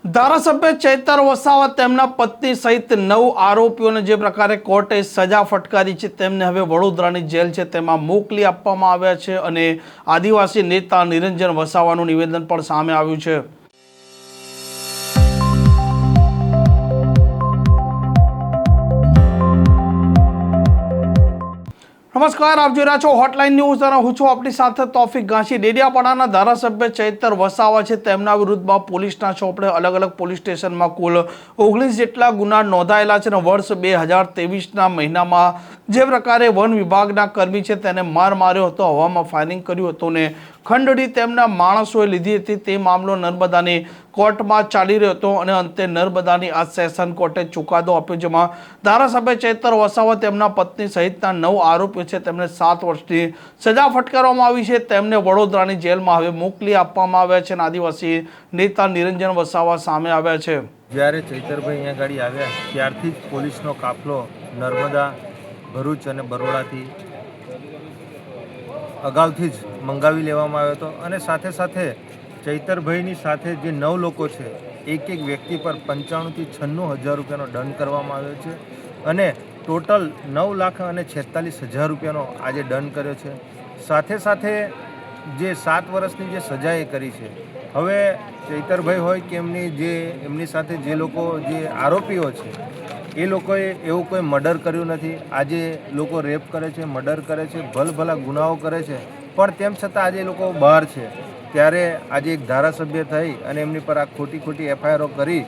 ધારાસભ્ય ચૈતર વસાવા તેમના પત્ની સહિત 9 આરોપીઓને જે પ્રકારે કોર્ટે સજા ફટકારી છે તેમને હવે વડોદરાની જેલ છે તેમાં મોકલી આપવામાં આવ્યા છે અને આદિવાસી નેતા નિરંજન વસાવાનું નિવેદન પણ સામે આવ્યું છે। નમસ્કાર, આપ જોઈ રહ્યા છો હોટલાઇન ન્યૂઝ અને હું છું આપણી સાથે તોફિક ગાંચી। ડેડિયાપાડાના ધારાસભ્ય ચૈતર વસાવા છે તેમના વિરુદ્ધમાં પોલીસના ચોપડે અલગ અલગ પોલીસ સ્ટેશનમાં કુલ 19 જેટલા ગુના નોંધાયેલા છે અને વર્ષ 2023ના મહિનામાં જે પ્રકારે વન વિભાગના કર્મી છે તેને માર માર્યો હતો, હવામાં ફાયરિંગ કર્યું હતું ને ખંડણી તેમના માણસોએ લીધી હતી તે મામલો નર્મદાની કોર્ટમાં ચાલી રહ્યો હતો અને અંતે નર્મદાની આ સેશન કોર્ટે ચુકાદો આપ્યો જેમાં ધારાસભ્ય ચૈતર વસાવા તેમના પત્ની સહિતના 9 આરોપીઓ છે તેમને 7 વર્ષની સજા ફટકારવામાં આવી છે। તેમને વડોદરાની જેલમાં હવે મોકલી આપવામાં આવ્યા છે અને આદિવાસી નેતા નિરંજન વસાવા સામે આવ્યા છે। જ્યારે ચૈતરભાઈ અહીંયા ગાડી આવ્યા ત્યારથી જ પોલીસનો કાફલો નર્મદા, ભરૂચ અને બરોડાથી અગાઉથી જ મંગાવી લેવામાં આવ્યો હતો અને સાથે સાથે ચૈતરભાઈની સાથે જે 9 લોકો છે એક વ્યક્તિ પર 95,000 થી 96,000 રૂપિયાનો દંડ કરવામાં આવ્યો છે અને ટોટલ 9,46,000 રૂપિયાનો આજે દંડ કર્યો છે। સાથે સાથે જે 7 વર્ષની જે સજા એ કરી છે, હવે ચૈતરભાઈ હોય કે એમની સાથે જે લોકો જે આરોપીઓ છે એ લોકોએ એવું કોઈ મર્ડર કર્યું નથી। આજે લોકો રેપ કરે છે, મર્ડર કરે છે, ભલભલા ગુનાઓ કરે છે, પણ તેમ છતાં આજે એ લોકો બહાર છે। ત્યારે આજે એક ધારાસભ્ય થઈ અને એમની પર આ ખોટી એફઆઈઆરો કરી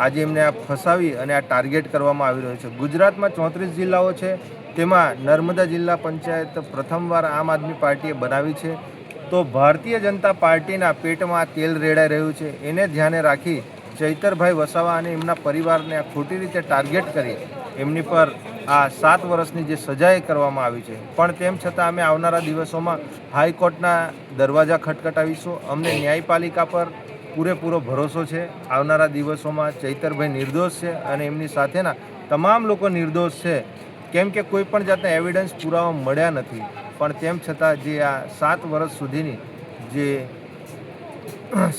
આજે એમને આ ફસાવી અને આ ટાર્ગેટ કરવામાં આવી રહ્યો છે। ગુજરાતમાં 34 જિલ્લાઓ છે, તેમાં નર્મદા જિલ્લા પંચાયત પ્રથમવાર આમ આદમી પાર્ટીએ બનાવી છે। તો ભારતીય જનતા પાર્ટીના પેટમાં તેલ રેડાઈ રહ્યું છે, એને ધ્યાને રાખી ચૈતરભાઈ વસાવા અને એમના પરિવારને આ ખોટી રીતે ટાર્ગેટ કરી એમની પર આ 7 વર્ષની જે સજાએ કરવામાં આવી છે। પણ તેમ છતાં અમે આવનારા દિવસોમાં હાઈકોર્ટના દરવાજા ખટખટાવીશું। અમને ન્યાયપાલિકા પર પૂરેપૂરો ભરોસો છે। આવનારા દિવસોમાં ચૈતરભાઈ નિર્દોષ છે અને એમની સાથેના તમામ લોકો નિર્દોષ છે, કેમ કે કોઈ પણ જાતના એવિડન્સ પુરાવા મળ્યા નથી। પણ તેમ છતાં જે આ 7 વર્ષ સુધીની જે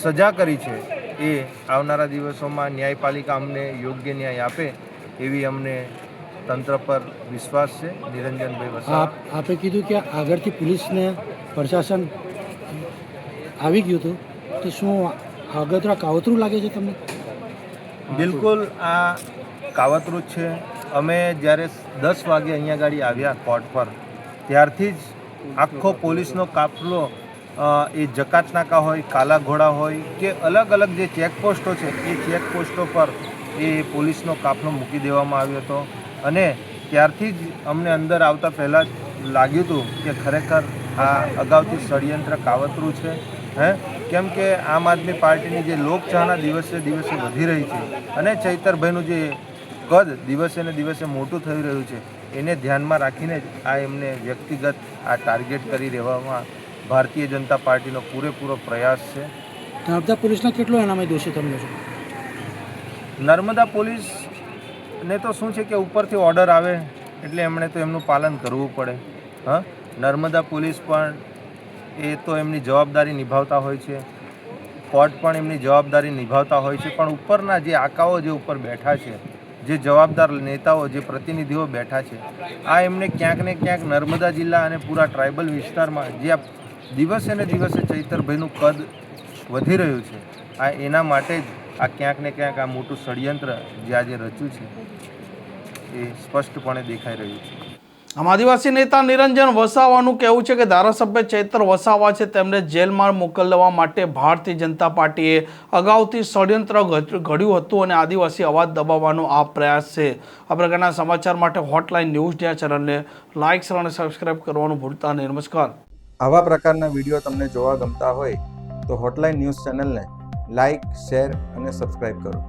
સજા કરી છે એ આવનારા દિવસોમાં ન્યાયપાલિકા અમને યોગ્ય ન્યાય આપે એવી અમને તંત્ર પર વિશ્વાસ છે। નિરંજનભાઈ વસાવા, આપે કીધું કે આગળથી પોલીસને પ્રશાસન આવી ગયું હતું, તો શું આગળ કાવતરું લાગે છે તમને? બિલકુલ આ કાવતરું જ છે। અમે જ્યારે 10 વાગે અહીંયા ગાડી આવ્યા કોર્ટ પર ત્યારથી જ આખો પોલીસનો કાફલો એ જકાત નાકા હોય, કાલા ઘોડા હોય કે અલગ અલગ જે ચેકપોસ્ટો છે એ ચેકપોસ્ટો પર એ પોલીસનો કાફલો મૂકી દેવામાં આવ્યો હતો અને ત્યારથી જ અમને અંદર આવતા પહેલાં જ લાગ્યું હતું કે ખરેખર આ અગાઉથી ષડયંત્ર કાવતરું છે। કેમ કે આમ આદમી પાર્ટીની જે લોકચાહના દિવસે દિવસે વધી રહી છે અને ચૈતરભાઈનું જે કદ દિવસે ને દિવસે મોટું થઈ રહ્યું છે એને ધ્યાનમાં રાખીને જ આ એમને વ્યક્તિગત આ ટાર્ગેટ કરી રહેવામાં ભારતીય જનતા પાર્ટીનો પૂરેપૂરો પ્રયાસ છે। નર્મદા પોલીસના કેટલો એનામાં દોષી તમે છો? નર્મદા પોલીસને તો શું છે કે ઉપરથી ઓર્ડર આવે એટલે એમણે તો એમનું પાલન કરવું પડે। નર્મદા પોલીસ પણ એ તો એમની જવાબદારી નિભાવતા હોય છે, કોર્ટ પણ એમની જવાબદારી નિભાવતા હોય છે, પણ ઉપરના જે આકાઓ જે ઉપર બેઠા છે, જે જવાબદાર નેતાઓ, જે પ્રતિનિધિઓ બેઠા છે, આ એમને ક્યાંક ને ક્યાંક નર્મદા જિલ્લા અને પૂરા ટ્રાઇબલ વિસ્તારમાં જે આ દિવસે ને દિવસે ચૈતરભાઈનું કદ વધી રહ્યું છે, આ એના માટે જ આ ક્યાંક ને ક્યાંક આ મોટું ષડયંત્ર જે આજે રચ્યું છે એ સ્પષ્ટપણે દેખાઈ રહ્યું છે। આમ આદિવાસી નેતા નિરંજન વસાવાનું કહેવું છે કે ધારાસભ્ય ચૈતર વસાવા છે તેમને જેલમાં મોકલવા માટે ભારતીય જનતા પાર્ટીએ અગાઉથી ષડયંત્ર ઘડ્યું હતું અને આદિવાસી અવાજ દબાવવાનો આ પ્રયાસ છે। આ પ્રકારના સમાચાર માટે હોટલાઇન ન્યૂઝ ચેનલને લાઇક, શેર અને સબસ્ક્રાઇબ કરવાનું ભૂલતા નહીં। નમસ્કાર। આવા પ્રકારના વિડીયો તમને જોવા ગમતા હોય તો હોટલાઇન ન્યૂઝ ચેનલને લાઇક, શેર અને સબસ્ક્રાઇબ કરો।